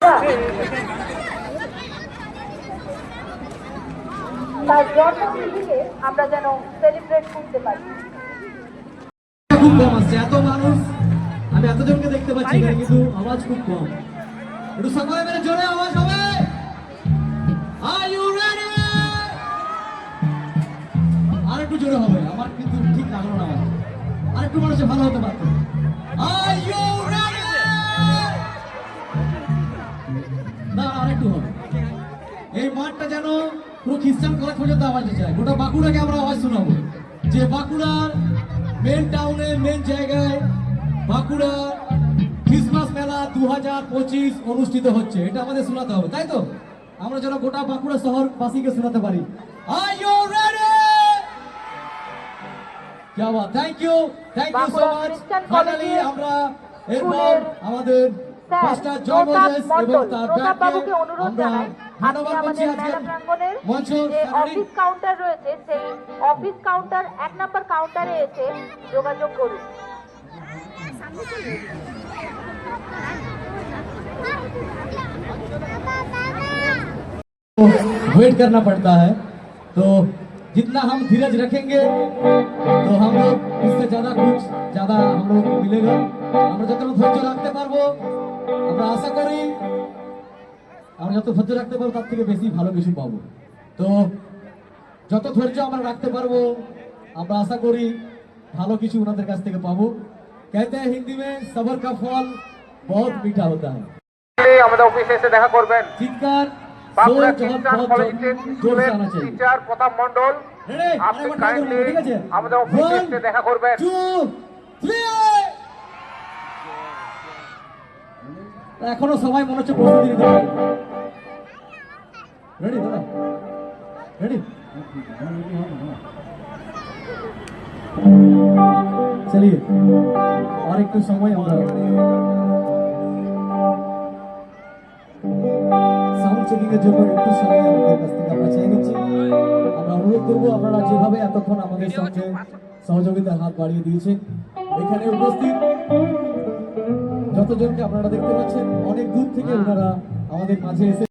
তার জন্মদিনকে আমরা যেন সেলিব্রেট করতে পারি। খুব কম আসছে, এত মানুষ আমি এতজনকে দেখতে পাচ্ছি না, কিন্তু আওয়াজ খুব কম। একটু সবাই মিলে জোরে আওয়াজ হবে। আর ইউ রেডি? আর একটু জোরে হবে, আমার কিন্তু ঠিক লাগলো না। আর একটু মানুষে ভালো হতে পারতো। Are you ready? না, আর একটু হবে। এই মাঠটা যেন পুরো খ্রিস্টান কলেজ পর্যন্ত আওয়াজ যায়। গোটা বাঁকুড়াকে আমরা আওয়াজ শোনাবো যে বাঁকুড়ার মেন টাউনে, মেন জায়গায় বাঁকুড়া ক্রিসমাস মেলা 2025 অনুষ্ঠিত হচ্ছে। এটা আমাদের শোনাতে হবে, তাই তো? আমরা যেন গোটা বাঁকুড়া শহরবাসীকে শোনাতে পারি। Are you ready? কি বাত! Thank you so much. Finally আমরা এরপর আমাদের মাস্টার জয়মোজেস এবং তার বাবুকে অনুরোধ জানাই, আপনি আমাদের মেলা প্রাঙ্গণের যে অফিস কাউন্টার রয়েছে, সেই অফিস কাউন্টার 1 নম্বর কাউন্টারে এসে যোগাযোগ করুন। वेट करना पड़ता है, तो जितना हम धीरज रखेंगे तो हम लोग इससे ज्यादा हम लोग को मिलेगा। আমরা যত ধৈর্য রাখতে পারবো, আমরা আশা করি আমরা যত ধৈর্য রাখতে পারবো তার থেকে বেশি ভালো কিছু পাবো। তো যত ধৈর্য আমরা রাখতে পারবো, আমরা আশা করি ভালো কিছু ওনাদের কাছ থেকে পাবো। कहते हैं हिंदी में सबर का फल बहुत मीठा होता है। আমাদের অফিসে এসে দেখা করবেন। চিৎকার বাঁকুড়া খ্রিস্টান কলেজের স্কুলের টিচার প্রতাপ মণ্ডল, আপনি কাইন্ডলি আমাদের অফিসে এসে দেখা করবেন। এখনো সবাই মনে হচ্ছে প্রস্তুতি নিতে পারে। রেডি দাদা? রেডি? চলিয়ে আর একটু সময় আমরা সাউন্ড চেকিং এর জন্য একটু সময় আমাদের কাছ থেকে আমরা চেয়ে নিচ্ছি। আমরা অনুরোধ করবো, আপনারা যেভাবে এতক্ষণ আমাদের সঙ্গে সহযোগিতার হাত বাড়িয়ে দিয়েছেন, এখানে উপস্থিত যতজনকে আপনারা দেখতে পাচ্ছেন, অনেক দূর থেকে ওনারা আমাদের মাঝে এসে